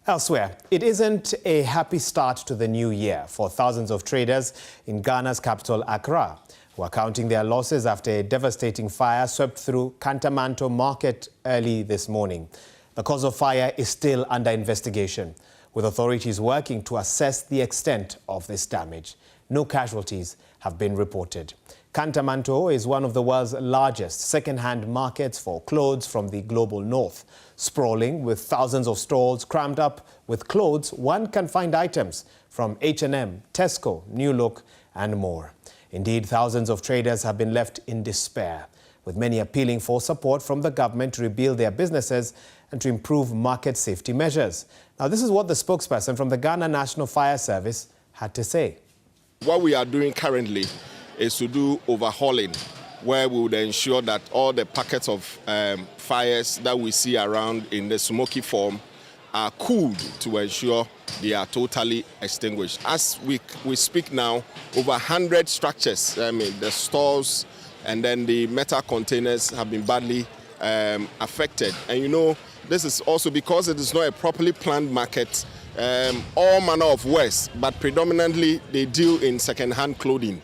Elsewhere, it isn't a happy start to the new year for thousands of traders in Ghana's capital, Accra, who are counting their losses after a devastating fire swept through Kantamanto market early this morning. The cause of fire is still under investigation, with authorities working to assess the extent of this damage. No casualties have been reported. Katamanto is one of the world's largest second-hand markets for clothes from the global north. Sprawling with thousands of stalls crammed up with clothes, one can find items from H&M, Tesco, New Look and more. Indeed, thousands of traders have been left in despair, with many appealing for support from the government to rebuild their businesses and to improve market safety measures. Now, this is what the spokesperson from the Ghana National Fire Service had to say. What we are doing currently is to do overhauling, where we would ensure that all the packets of fires that we see around in the smoky form are cooled to ensure they are totally extinguished. As we speak now, over 100 structures, the stores and then the metal containers have been badly affected. And you know, this is also because it is not a properly planned market. All manner of waste, but predominantly they deal in second-hand clothing.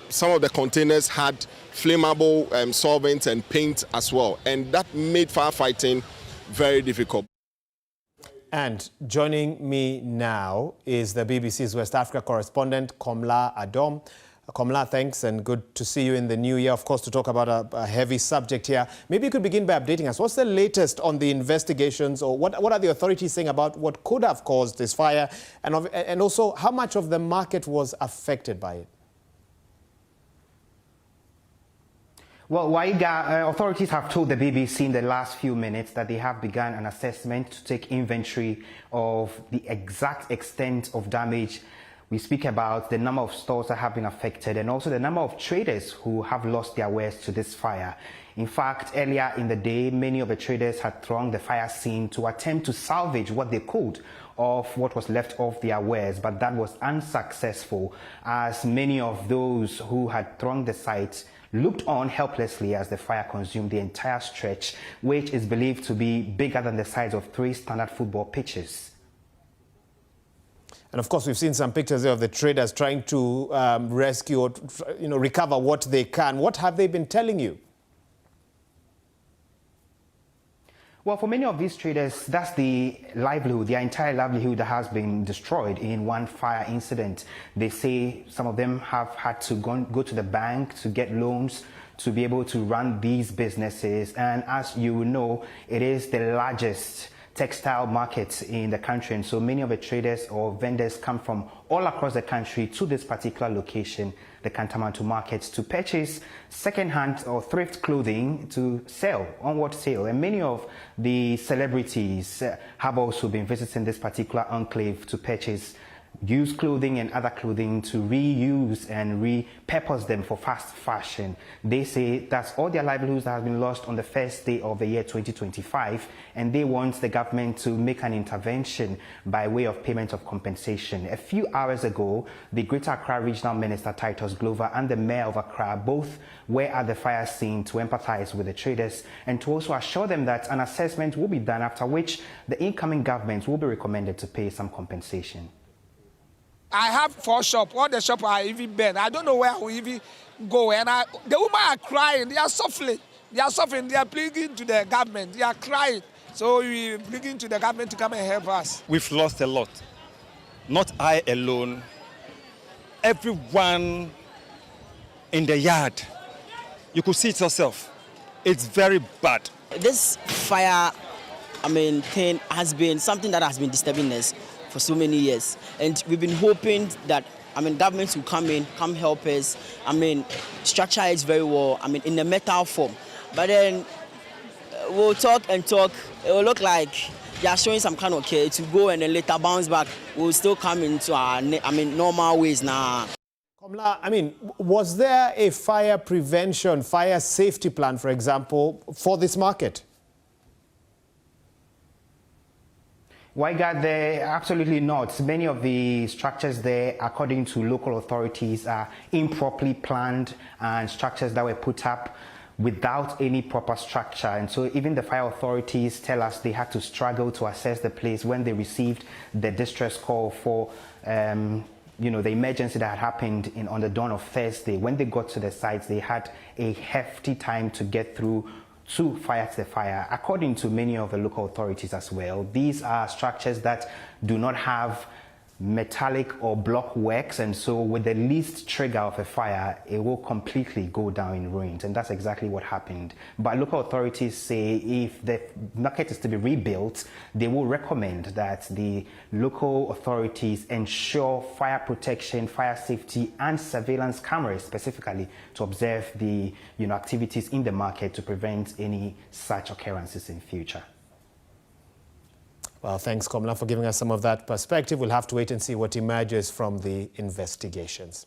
Some of the containers had flammable solvents and paint as well, and that made firefighting very difficult. And joining me now is the BBC's West Africa correspondent, Komla Adom. Komla, thanks, and good to see you in the new year, of course, to talk about a heavy subject here. Maybe you could begin by updating us. What's the latest on the investigations, or what are the authorities saying about what could have caused this fire, and also how much of the market was affected by it? Well, Waiga, authorities have told the BBC in the last few minutes that they have begun an assessment to take inventory of the exact extent of damage. We speak about the number of stores that have been affected and also the number of traders who have lost their wares to this fire. In fact, earlier in the day, many of the traders had thronged the fire scene to attempt to salvage what they could of what was left of their wares, but that was unsuccessful, as many of those who had thronged the site looked on helplessly as the fire consumed the entire stretch, which is believed to be bigger than the size of 3 standard football pitches. And of course, we've seen some pictures of the traders trying to rescue or recover what they can. What have they been telling you? Well, for many of these traders, that's the livelihood, their entire livelihood that has been destroyed in one fire incident. They say some of them have had to go to the bank to get loans to be able to run these businesses. And as you know, it is the largest textile markets in the country, and so many of the traders or vendors come from all across the country to this particular location, the Kantamanto markets, to purchase second-hand or thrift clothing to sell, onward sale. And many of the celebrities have also been visiting this particular enclave to purchase used clothing and other clothing to reuse and repurpose them for fast fashion. They say that's all their livelihoods that have been lost on the first day of the year 2025, and they want the government to make an intervention by way of payment of compensation. A few hours ago, the Greater Accra Regional Minister Titus Glover and the Mayor of Accra both were at the fire scene to empathize with the traders and to also assure them that an assessment will be done, after which the incoming government will be recommended to pay some compensation. I have 4 shops. All the shops are even burned. I don't know where I will even go. And the women are crying. They are suffering. They are suffering. They are pleading to the government. They are crying. So we are pleading to the government to come and help us. We've lost a lot. Not I alone. Everyone in the yard. You could see it yourself. It's very bad. This fire, thing has been something that has been disturbing us for so many years, and we've been hoping that governments will come help us. Structure it very well. In a metal form, but then we'll talk and talk. It will look like they are showing some kind of care to go and then later bounce back. We'll still come into our normal ways now. Komla, was there a fire prevention, fire safety plan, for example, for this market? Waiga, there absolutely not. Many of the structures there, according to local authorities, are improperly planned and structures that were put up without any proper structure. And so even the fire authorities tell us they had to struggle to assess the place when they received the distress call for the emergency that had happened on the dawn of Thursday. When they got to the sites, they had a hefty time to get through to fight the fire. According to many of the local authorities as well, these are structures that do not have metallic or block works, and so with the least trigger of a fire, it will completely go down in ruins, and that's exactly what happened. But local authorities say if the market is to be rebuilt, they will recommend that the local authorities ensure fire protection, fire safety, and surveillance cameras specifically to observe the activities in the market to prevent any such occurrences in future. Well, thanks, Komla, for giving us some of that perspective. We'll have to wait and see what emerges from the investigations.